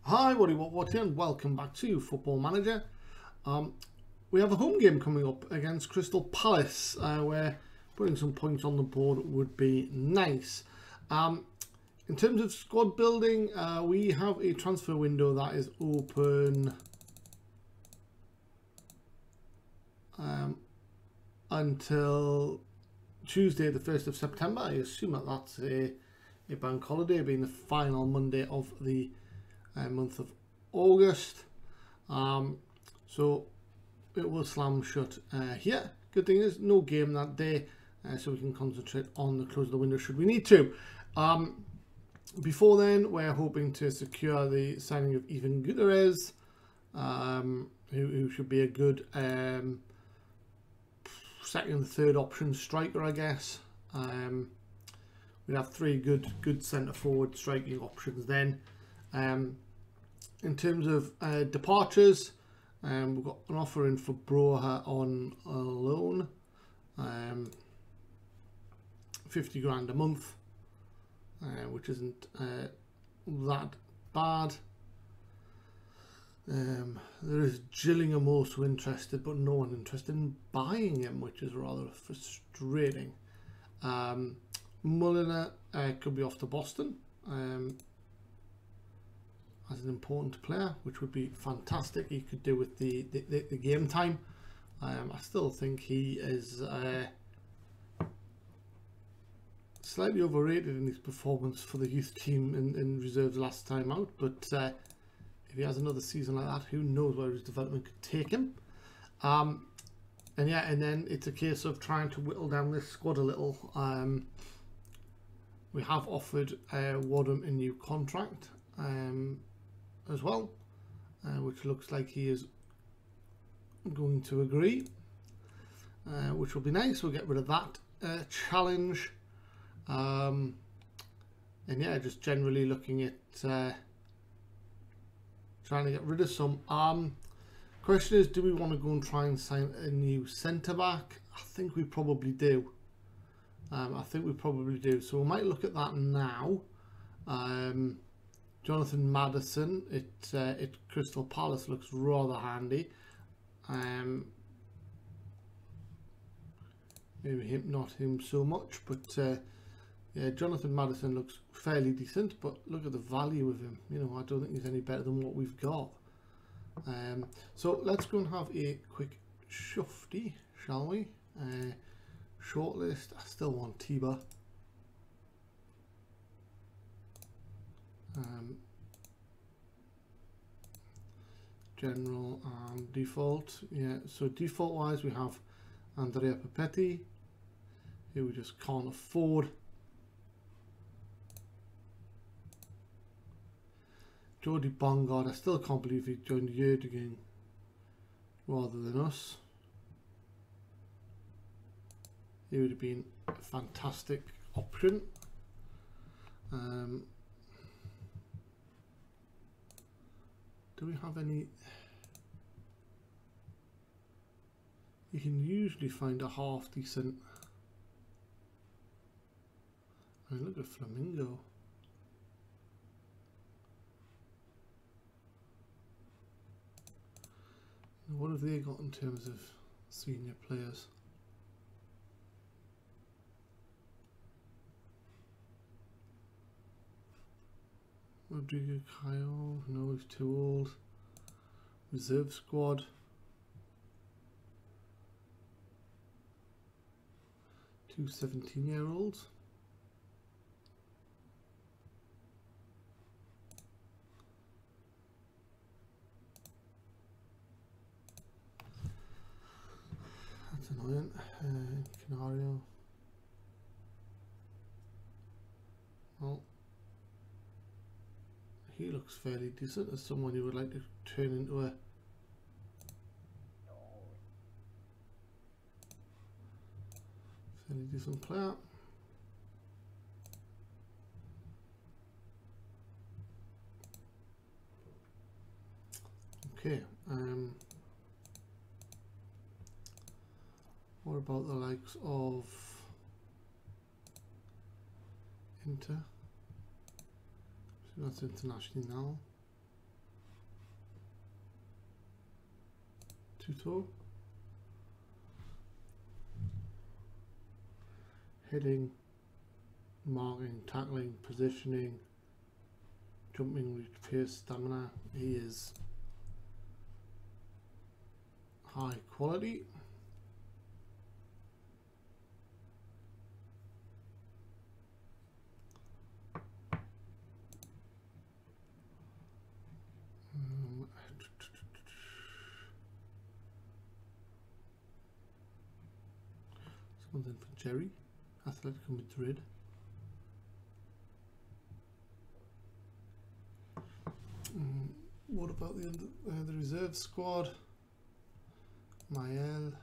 Hi, what are you watching? And welcome back to Football Manager. We have a home game coming up against Crystal Palace, where putting some points on the board would be nice. In terms of squad building, we have a transfer window that is open until Tuesday, the 1st of September. I assume that that's a bank holiday, being the final Monday of the month of August. So it will slam shut here. Good thing is no game that day, so we can concentrate on the close of the window should we need to. Before then, we're hoping to secure the signing of Even Guterres, who should be a good second and third option striker, I guess. We have three good centre forward striking options then. In terms of departures, we've got an offer in for Broha on a loan, 50 grand a month, which isn't that bad. There is Gillingham also interested, but no one interested in buying him, which is rather frustrating. Mulliner could be off to Boston as an important player, which would be fantastic. He could do with the game time. I still think he is slightly overrated in his performance for the youth team in reserves last time out, but if he has another season like that, who knows where his development could take him. And then it's a case of trying to whittle down this squad a little. We have offered Wadham a new contract as well, which looks like he is going to agree, which will be nice. We'll get rid of that challenge, and yeah, just generally looking at trying to get rid of some. Question is, do we want to go and try and sign a new centre back? I think we probably do. So we might look at that now. Jonathan Maddison at Crystal Palace looks rather handy. Maybe not him so much, but yeah, Jonathan Maddison looks fairly decent. But look at the value of him. You know, I don't think he's any better than what we've got. So let's go and have a quick shufty, shall we? Shortlist. I still want Tiba. General and default. Yeah, so default wise we have Andrea Papetti, who we just can't afford. Jody Bongard, I still can't believe he joined Yerdingen rather than us. He would have been a fantastic option. Do we have any? You can usually find a half decent. I mean, look at Flamingo. What have they got in terms of senior players? Rodrigo Kyle, no, he's too old. Reserve squad. Two 17-year-olds. That's annoying. Canario. Well, he looks fairly decent as someone you would like to turn into a fairly decent player. Okay, what about the likes of Inter? So that's international now. Tuto. Heading, marking, tackling, positioning, jumping, reach, pace, stamina. He is high quality. Someone's in for Jerry, Atletico Madrid. What about the reserve squad? Mael.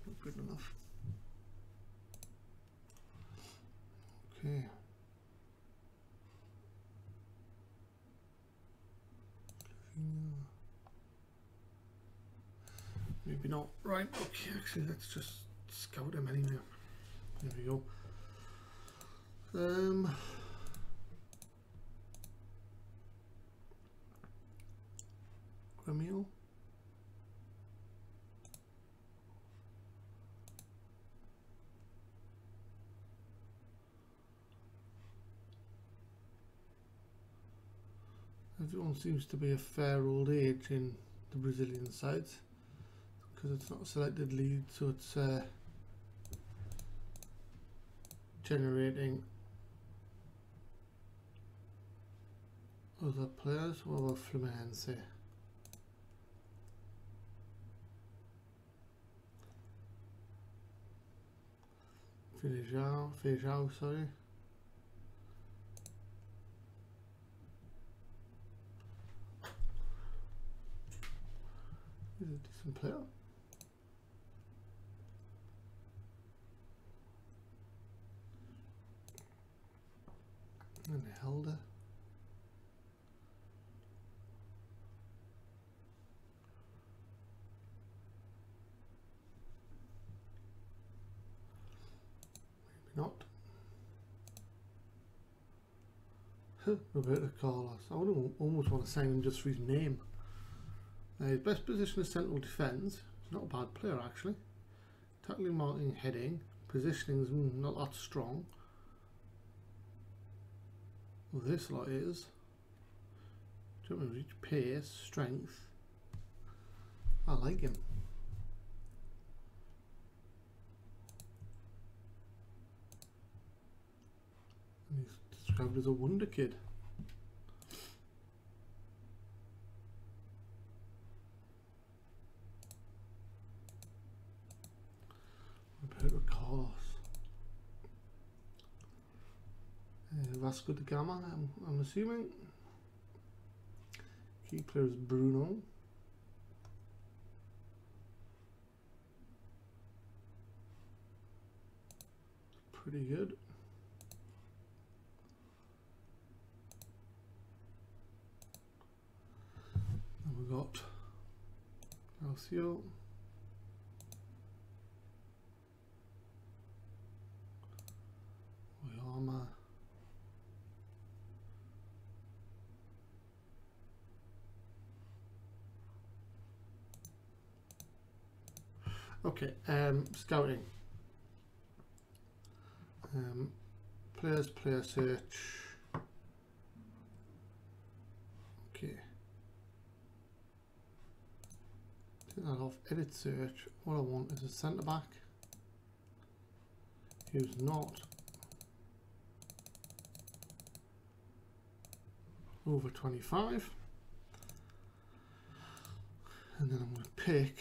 Not good enough. Okay. Maybe not. Right, okay, actually let's just scout him anyway. There we go. Gremio. Everyone seems to be a fair old age in the Brazilian sides, because it's not a selected lead, so it's generating other players. What about Fluminense? Feijão, sorry. He's a decent player. And Helder. Maybe not. Roberto Carlos. I would almost want to sign him just for his name. His best position is central defence. He's not a bad player actually. Tackling, marking, heading. Positioning is not that strong. Well, this lot is jumping, reach, pace, strength. I like him. And he's described as a wonder kid. Roberto Carlos. Vasco da Gama, I'm assuming. Key player is Bruno. Pretty good. And we got Calcio. Oyama. Okay, scouting. Players, player search. Okay. Take that off, edit search. What I want is a centre back who's not over 25. And then I'm going to pick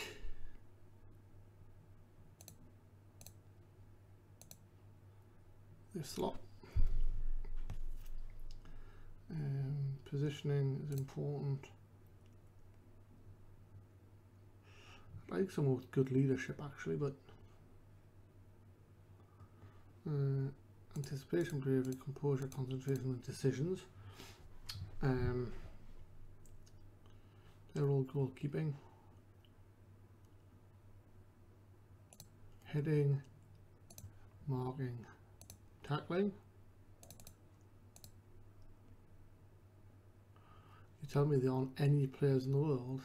this slot. Positioning is important. I like someone with good leadership actually, but anticipation, bravery, composure, concentration and decisions. They're all goalkeeping. Heading, marking, tackling. You tell me there aren't any players in the world.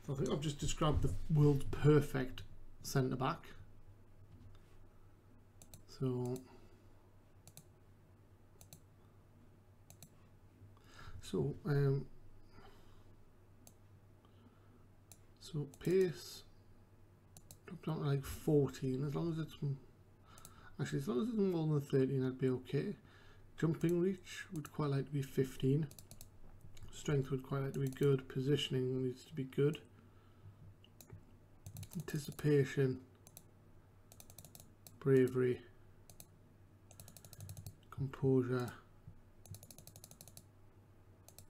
I think I've just described the world's perfect centre back. So pace drop down to like 14, as long as it's more than 13 I'd be okay. Jumping reach would quite like to be 15. Strength would quite like to be good. Positioning needs to be good. Anticipation, bravery, composure,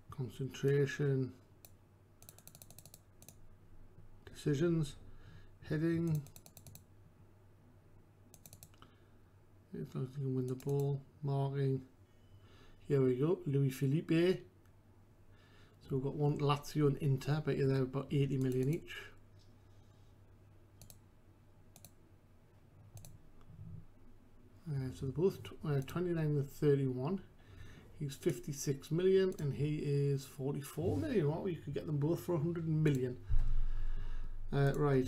concentration, decisions, heading, as long as you can win the ball, marking. Here we go, Louis Philippe. So we've got one Lazio and Inter, but they're about 80 million each. So they're both 29 and 31. He's 56 million and he is 44 million. Well, you could get them both for 100 million. Right.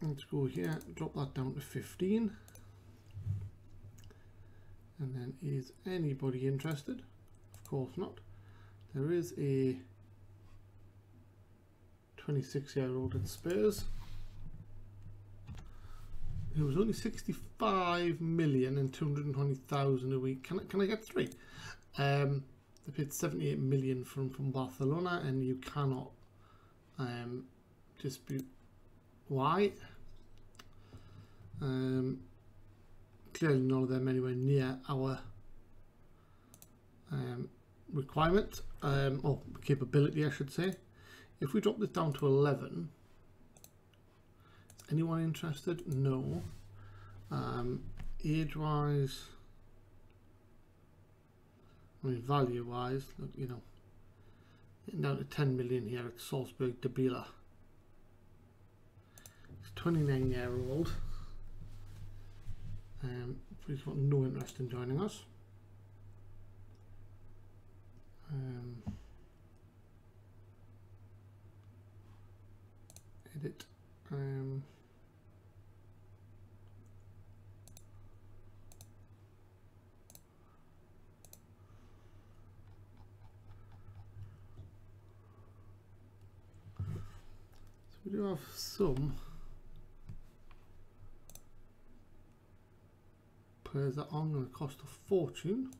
Let's go here. Drop that down to 15. And then, is anybody interested? Of course not. There is a 26-year-old at Spurs who was only 65 million and 220,000 a week. Can I get three? They paid 78 million from Barcelona, and you cannot dispute why. Clearly none of them anywhere near our requirement, or capability I should say. If we drop this down to 11, is anyone interested? No. Age wise, I mean value wise, look, you know, getting down to 10 million here at Salzburg Debila. He's 29-year-old. He's got no interest in joining us. Edit. So we do have some players that aren't going to cost a fortune.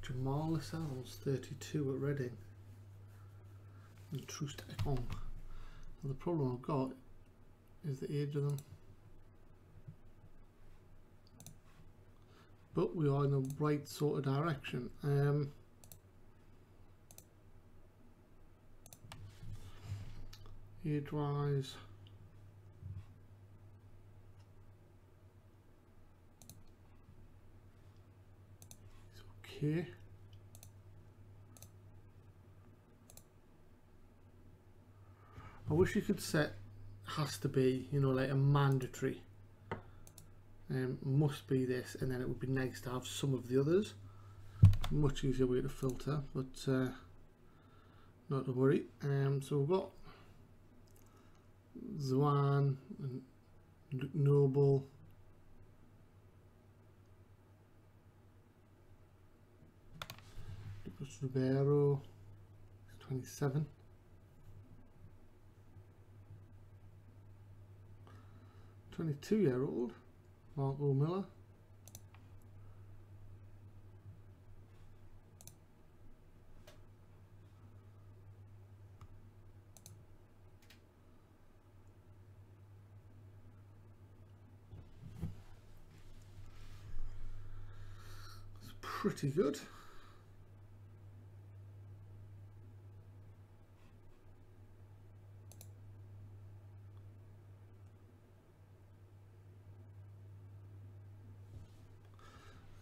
Jamal Lascelles, 32 at Reading. And Troost Ekong. The problem I've got is the age of them. But we are in the right sort of direction. Age wise, it's okay. I wish you could set has to be, you know, like a mandatory. Must be this, and then it would be nice to have some of the others. Much easier way to filter, but not to worry. So we've got Zwan and Luke Noble. Lucas Ribeiro, 27. Two-year-old Marco Miller. It's pretty good.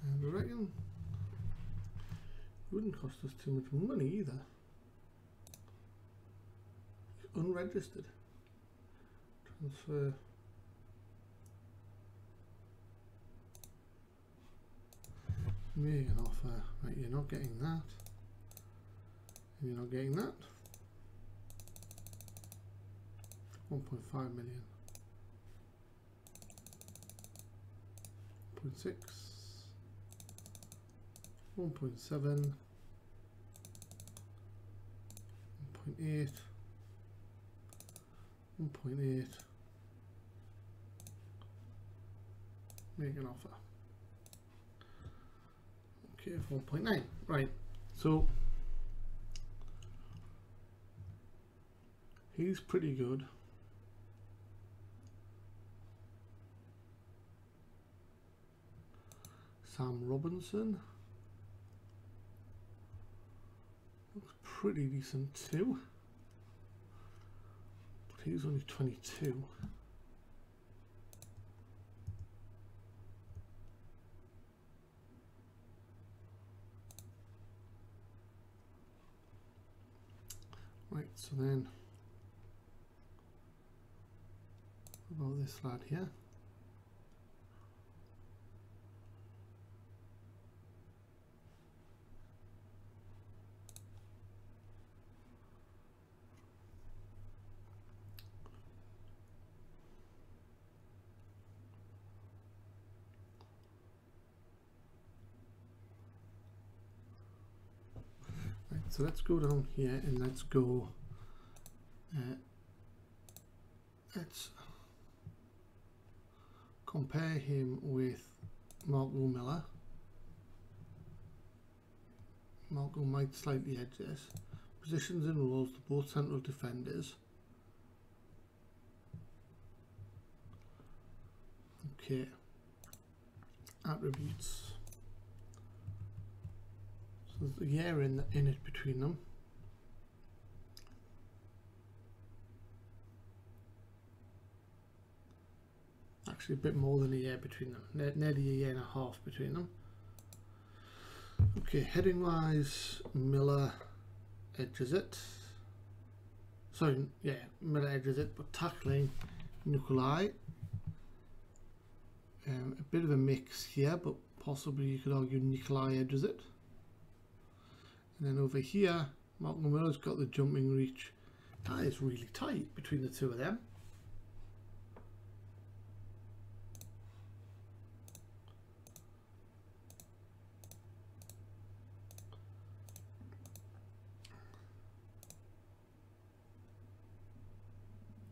And I reckon it wouldn't cost us too much money either. Unregistered. Transfer. Make an offer. Right, you're not getting that. And you're not getting that. 1.5 million. 0.6. 1.7. 1.8. 1.8. Make an offer. Okay, 4.9. Right. So he's pretty good. Sam Robinson looks pretty decent too, but he's only 22. Right, so then what about this lad here? So let's go down here and let's go, let's compare him with Marco Miller. Marco might slightly edge this. Positions and roles to both central defenders. Okay. Attributes. So there's a year in it between them. Actually a bit more than a year between them, nearly a year and a half between them. Okay, heading wise, Miller edges it. Sorry, yeah, Miller edges it, but tackling, Nikolai. A bit of a mix here, but possibly you could argue Nikolai edges it. And then over here, Marco Miller's got the jumping reach. That is really tight between the two of them.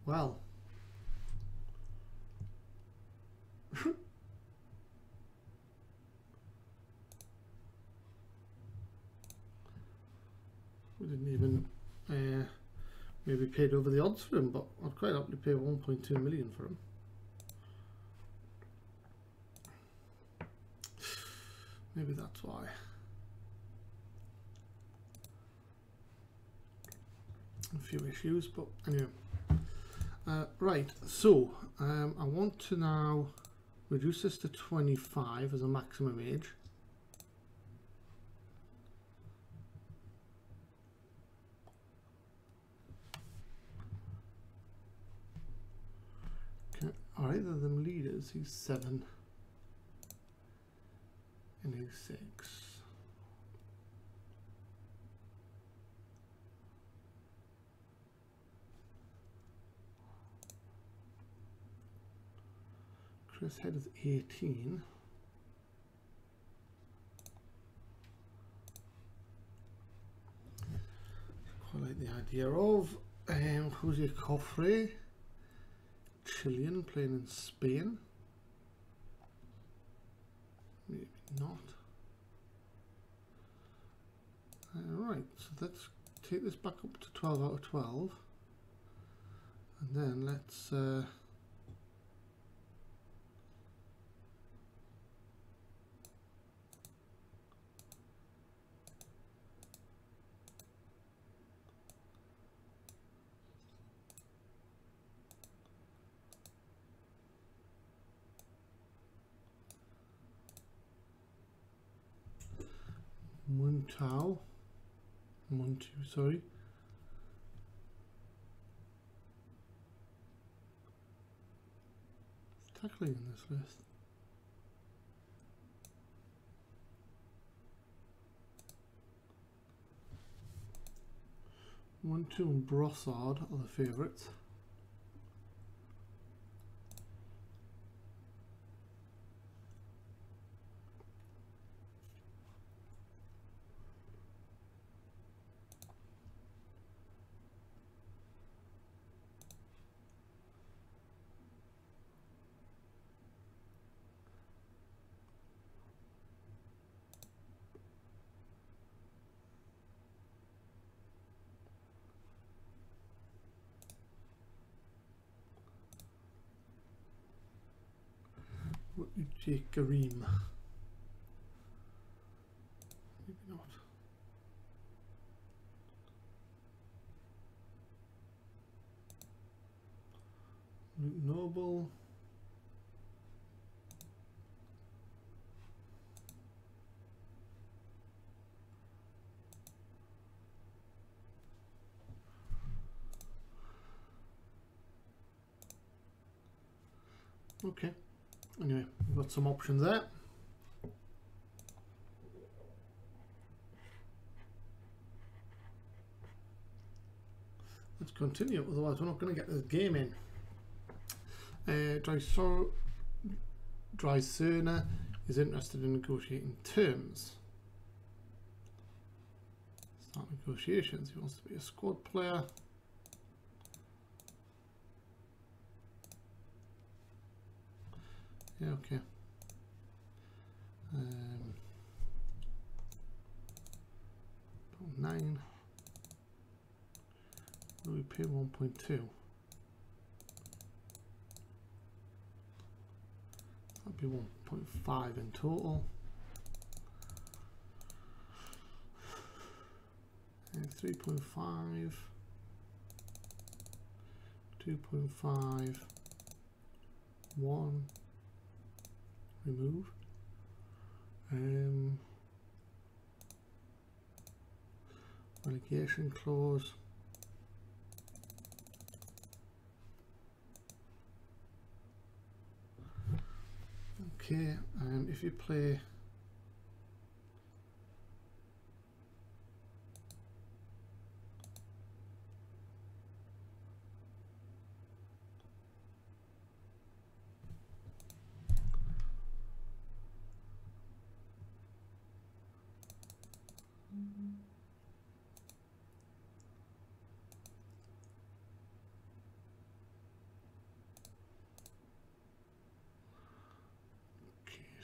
Well, we didn't even maybe paid over the odds for him, but I'd quite happily pay 1.2 million for him. Maybe that's why. A few issues, but anyway. Right, so I want to now reduce this to 25 as a maximum age. Okay, are either of them leaders? He's 7 and he's 6. Chris Head is 18. Quite like the idea of Jose Cofre, Chilean, playing in Spain. Maybe not. Right, so let's take this back up to 12 out of 12, and then let's Muntau. Muntu, sorry. Tackling in this list. Muntu and Brossard are the favourites. Jake Kareem. Maybe not. Luke Noble. Okay. Anyway, we've got some options there. Let's continue, otherwise we're not going to get this game in. Dreiserner is interested in negotiating terms. Start negotiations. He wants to be a squad player. Yeah, okay. 9. Will we pay 1.2? That'd be 1.5 in total. 3.5, 2.5, 1. Remove. Relegation clause. Okay, and if you play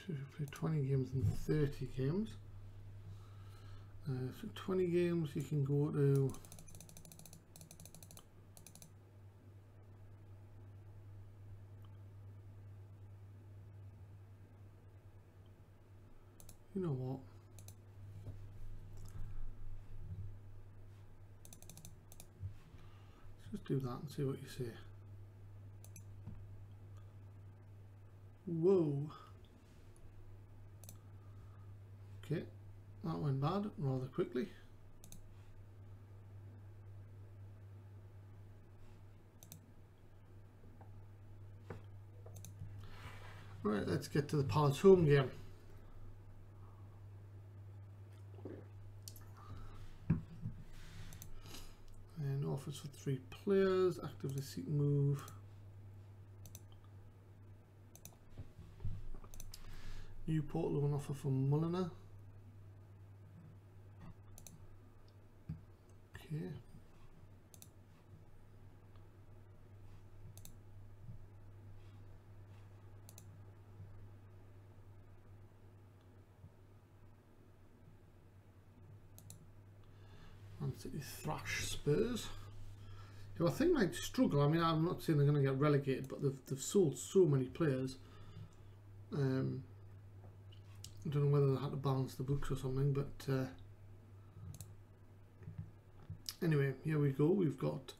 so if you play 20 games and 30 games, so 20 games you can go to you know what, let's just do that and see what you say. Whoa. Okay, that went bad rather quickly. Right, let's get to the Palace home game. And offers for 3 players, actively seek move. Newport loan offer for Mulliner. Okay. Man City thrash Spurs, who I think might struggle. I mean, I'm not saying they're going to get relegated, but they've sold so many players. I don't know whether they had to balance the books or something, but anyway, here we go. We've got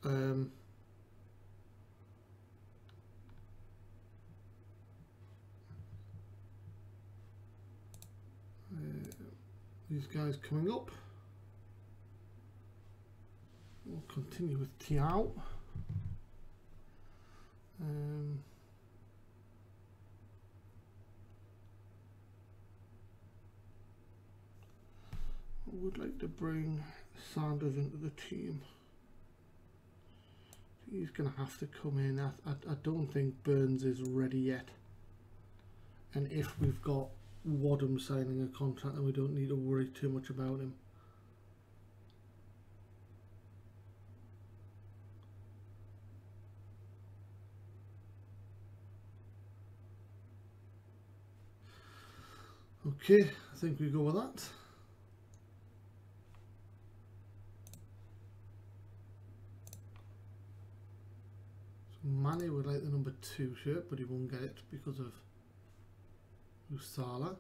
these guys coming up. We'll continue with Tiao. I would like to bring Sanders into the team. He's going to have to come in. I don't think Burns is ready yet. And if we've got Wadham signing a contract, then we don't need to worry too much about him. Okay, I think we go with that. So Mane would like the number 2 shirt, but he won't get it because of Usala.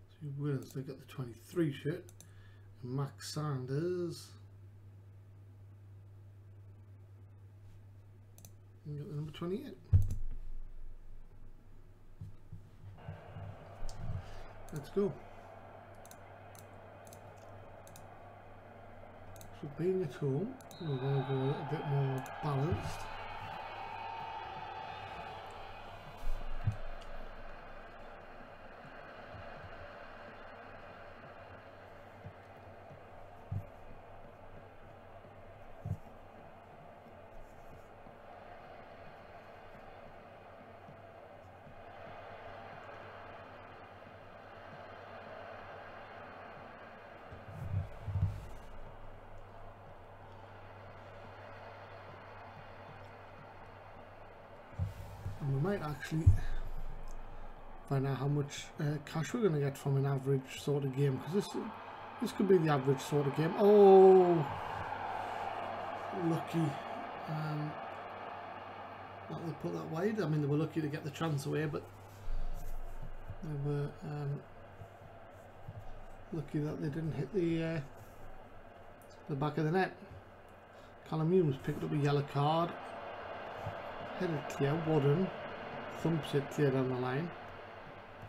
So he will instead get the 23 shirt. And Max Sanders and get the number 28. Let's go. So being at home, we're going to go a little bit more balanced. And we might actually find out how much cash we're going to get from an average sort of game, because this could be the average sort of game. Oh, lucky that they put that wide. I mean, they were lucky to get the chance away, but they were lucky that they didn't hit the back of the net. Callum Humes picked up a yellow card. Headed clear. Wadham thumps it clear down the line.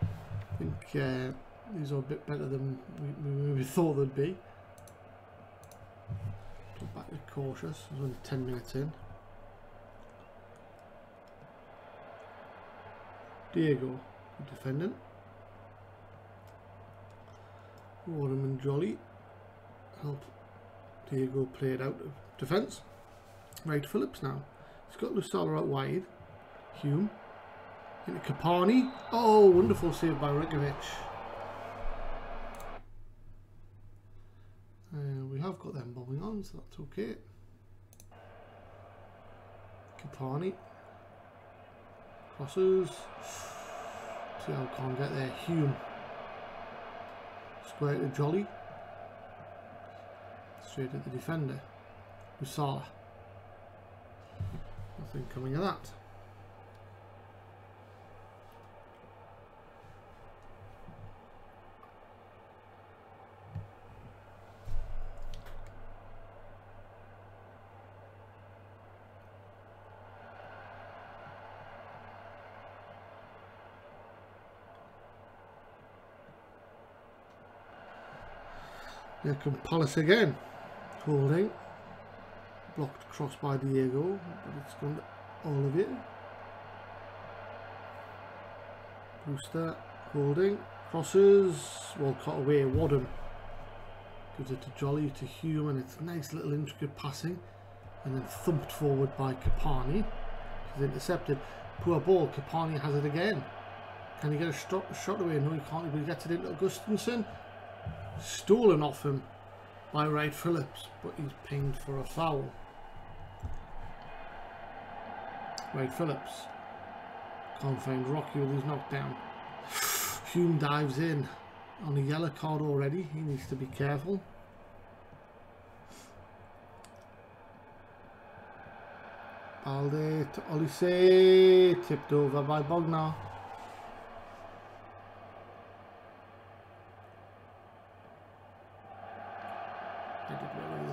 I think these are a bit better than we maybe thought they'd be. Put back with cautious. There's only 10 minutes in. Diego, good defending. Wadham and Jolly help Diego play it out of defence. Right, Phillips now. He's got Lusala out wide. Hume. Into Kapani. Oh, wonderful save by Rikovic. We have got them bobbing on, so that's okay. Kapani. Crosses. See how can't get there. Hume. Square to Jolly. Straight at the defender. Lusala. Nothing coming of that. Here comes Palace again. Holding. Blocked cross by Diego, but it's gone to Olivier. Brewster holding. Crosses. Well cut away. Wadham gives it to Jolly, to Hume, and it's nice little intricate passing. And then thumped forward by Kapani. He's intercepted. Poor ball. Kapani has it again. Can he get a shot away? No, he can't, but he gets it into Augustinsson. Stolen off him by Wright Phillips, but he's pinged for a foul. Wright Phillips can't find Rocky with his knockdown. Hume dives in on a yellow card already. He needs to be careful. Balde to Olise, tipped over by Bognar.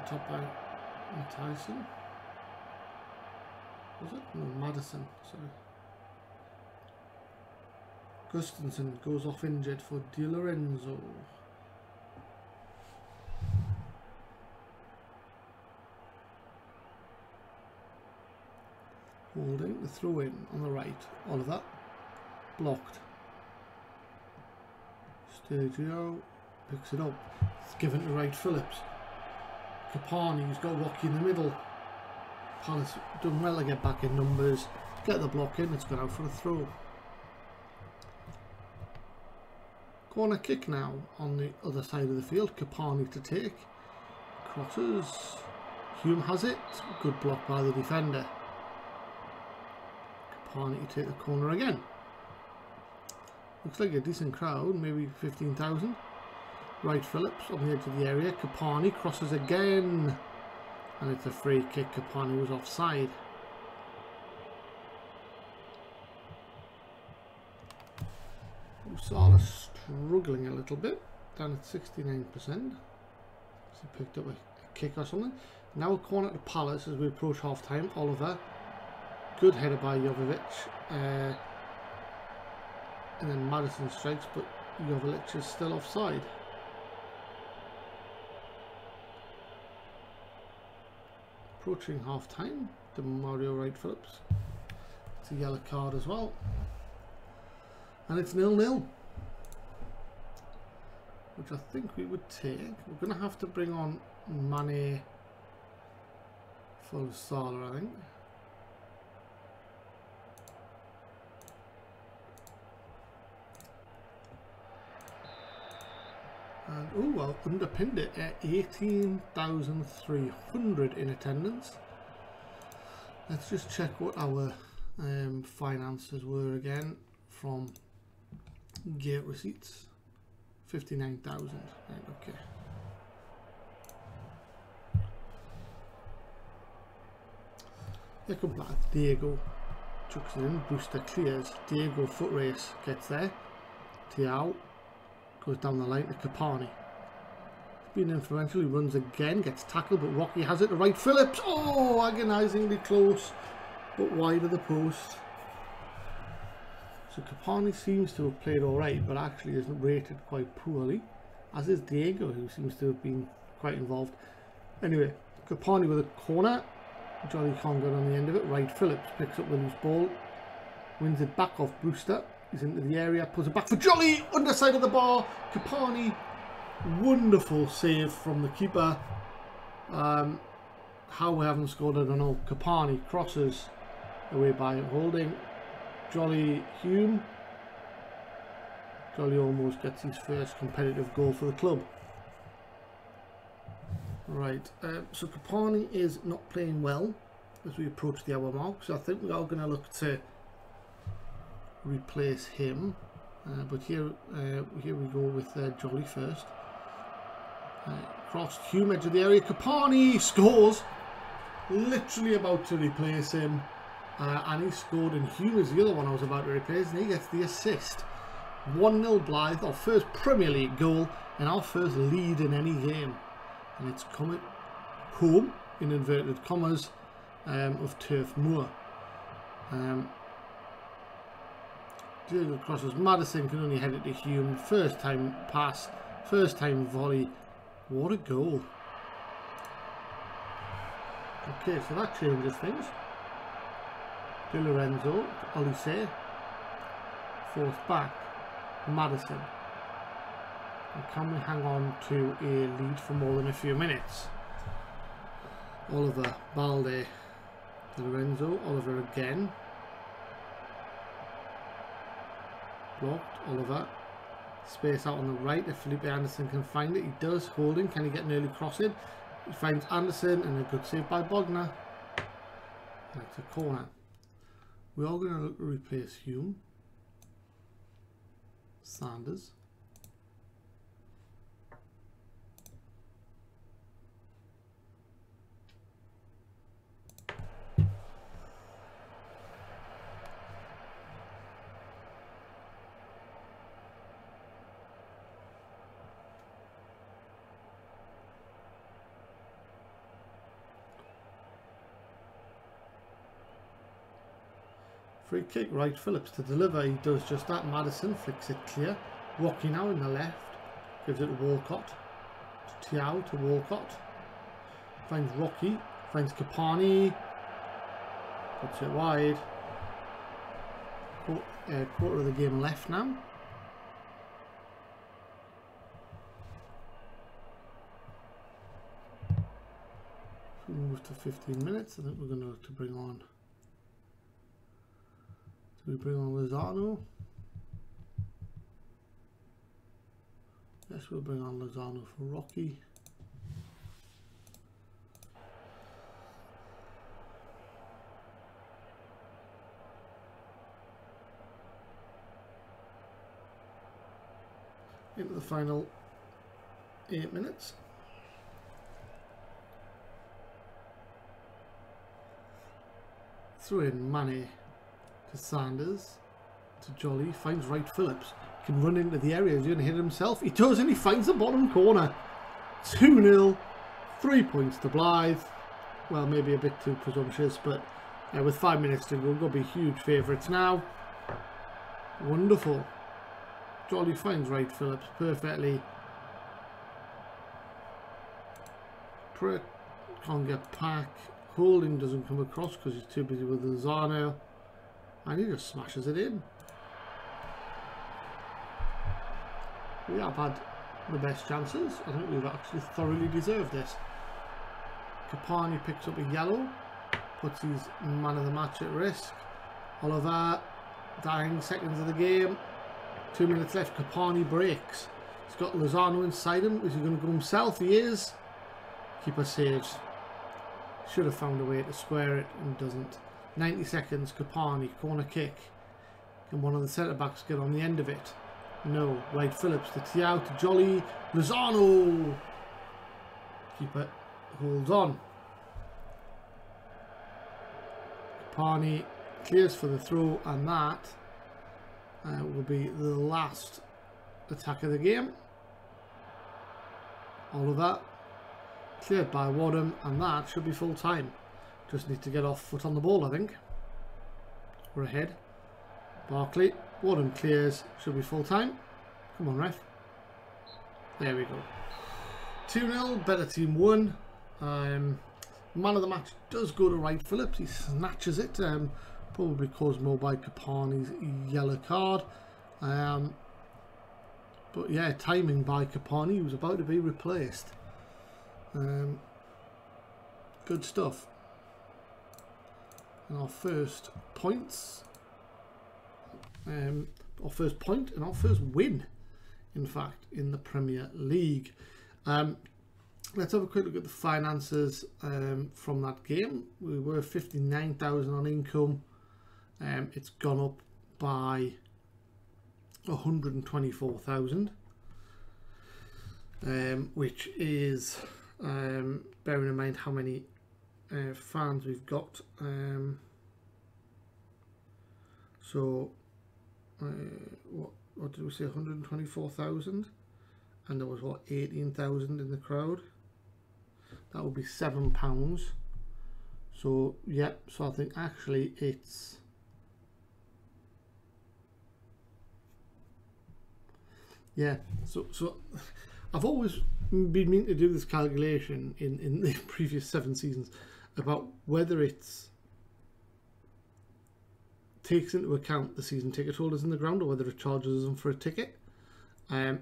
Top by Tyson. Was it? No, Madison, sorry. Augustinsson goes off injured for Di Lorenzo. Holding the throw in on the right. Oliver. Blocked. Sturgio picks it up. It's given to Wright Phillips. Capani's got Rocky in the middle. Palace done well to get back in numbers. Get the block in. It's gone out for a throw. Corner kick now on the other side of the field. Capani to take. Crosses. Hume has it. Good block by the defender. Capani to take the corner again. Looks like a decent crowd, maybe 15,000. Wright Phillips on the edge of the area. Capani crosses again. And it's a free kick. Capani was offside. Salah struggling a little bit, down at 69%. So he picked up a kick or something. Now a corner to Palace as we approach half time. Oliver, good header by Jovic, and then Maddison strikes, but Jovic is still offside. Approaching half time, the Mario Wright Phillips. It's a yellow card as well. And it's 0-0, which I think we would take. We're going to have to bring on Mane for Salah, I think. And oh well, underpinned it at 18,300 in attendance. Let's just check what our finances were again from gate receipts. 59,000. Right, okay. Here comes back. Diego chucks it in. Brewster clears. Diego foot race gets there. Thiaw goes down the line to Capani. Being influential, he runs again, gets tackled, but Rocky has it to Wright Phillips. Oh, agonisingly close, but wide of the post. So Capani seems to have played alright, but actually is rated quite poorly, as is Diego, who seems to have been quite involved. Anyway, Capani with a corner. Jolly can't get on the end of it. Wright Phillips picks up the loose ball, wins it back off Brewster. He's into the area, pulls it back for Jolly, underside of the bar. Capani, wonderful save from the keeper. How we haven't scored, I don't know. Capani crosses away by Holding. Jolly Hume. Jolly almost gets his first competitive goal for the club. Right, so Capani is not playing well as we approach the hour mark, so I think we are going to look to replace him. But here we go with Jolly first. Crossed, Hume edge of the area. Capani scores. Literally about to replace him. And he scored, and Hume is the other one I was about to replace, and he gets the assist. 1-0 Blythe, our first Premier League goal, and our first lead in any game. And it's coming home, in inverted commas, of Turf Moor. Diego crosses. Maddison can only head it to Hume. First time pass, first time volley. What a goal. Okay, so that changes things. Di Lorenzo, Olise, fourth back, Maddison. And can we hang on to a lead for more than a few minutes? Oliver, Balde, Di Lorenzo, Oliver again. Blocked, Oliver. Space out on the right if Felipe Anderson can find it. He does. Holding, can he get an early cross in? He finds Anderson, and a good save by Bogner. That's a corner. We are going to look to replace Hume. Sanders. Free kick, Wright Phillips to deliver. He does just that. Maddison flicks it clear. Rocky now in the left. Gives it to Walcott. To Thiaw to Walcott. Finds Rocky. Finds Capani. Puts it wide. Quarter of the game left now. So we move to 15 minutes. I think we're going to bring on. Do we bring on Lozano? Yes, we'll bring on Lozano for Rocky. Into the final 8 minutes. Throw in Mane to Sanders to Jolly, finds Wright Phillips, can run into the area, he's going to hit himself, he does, and he finds the bottom corner. 2-0, 3 points to Blythe. Well, maybe a bit too presumptuous, but with 5 minutes to go, we're going to be huge favourites now. Wonderful. Jolly finds Wright Phillips perfectly. Pritt can't get back. Holding doesn't come across because he's too busy with Lozano. And he just smashes it in. We have had the best chances. I think we've actually thoroughly deserved this. Kapani picks up a yellow. Puts his man of the match at risk. Oliver, dying seconds of the game. 2 minutes left. Kapani breaks. He's got Lozano inside him. Is he going to go himself? He is. Keeper saves. Should have found a way to square it and doesn't. 90 seconds. Kapani, corner kick. Can one of the centre backs get on the end of it? No. Wright Phillips to Thiaw to Jolly. Lozano. Keeper holds on. Kapani clears for the throw, and that will be the last attack of the game. Oliver cleared by Wadham, and that should be full time. Just need to get off foot on the ball, I think. We're ahead. Barkley, Wadham clears, should be full time. Come on, ref. There we go. 2-0, better team won. Man of the match does go to Wright Phillips. He snatches it. Probably caused more by Kapani's yellow card. But yeah, timing by Kapani. He was about to be replaced. Good stuff. And our first points. Our first point and our first win, in fact, in the Premier League. Let's have a quick look at the finances from that game. We were 59,000 on income. It's gone up by 124,000, which is bearing in mind how many fans we've got. What did we say? 124,000, and there was what, 18,000 in the crowd. That would be £7. So yeah, so I think actually it's so I've always been meaning to do this calculation in the previous 7 seasons about whether it's takes into account the season ticket holders in the ground or whether it charges them for a ticket. And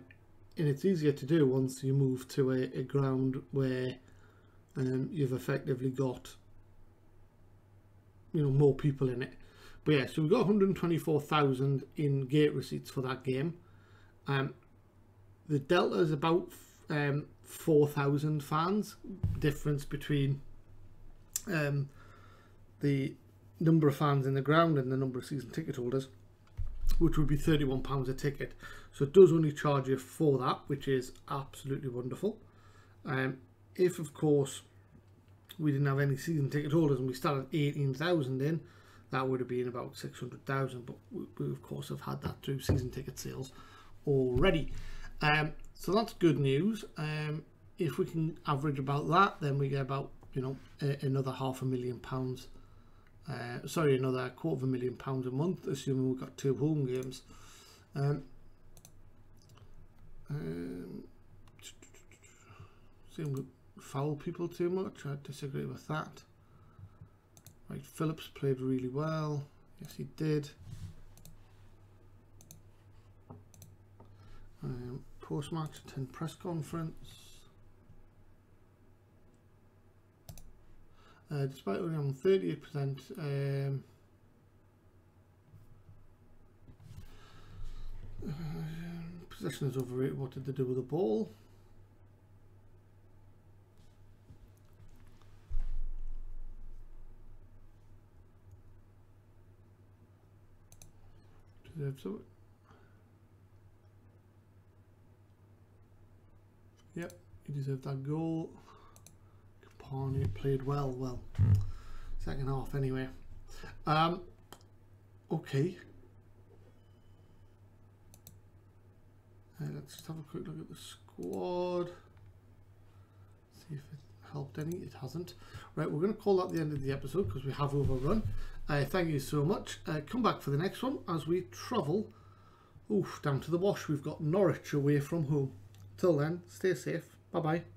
it's easier to do once you move to a ground where you've effectively got, you know, more people in it. But yeah, so we've got 124,000 in gate receipts for that game. The delta is about 4,000 fans difference between the number of fans in the ground and the number of season ticket holders, which would be £31 a ticket. So it does only charge you for that, which is absolutely wonderful. If of course we didn't have any season ticket holders and we started 18,000 in, that would have been about 600,000, but we of course have had that through season ticket sales already. So that's good news. If we can average about that, then we get about, you know, another £500,000, sorry, another £250,000 a month, assuming we've got 2 home games. Seeing we foul people too much, I disagree with that. Right, Phillips played really well. Yes, he did. Post-match 10 press conference. Despite only on 38%, possession is overrated. What did they do with the ball? Deserves it. Yep, he deserved that goal. Company played well. Second half anyway. Okay. Let's just have a quick look at the squad. See if it helped any. It hasn't. Right, we're going to call that the end of the episode because we have overrun. Thank you so much. Come back for the next one as we travel down to the Wash. We've got Norwich away from home. Till then, stay safe. Bye-bye.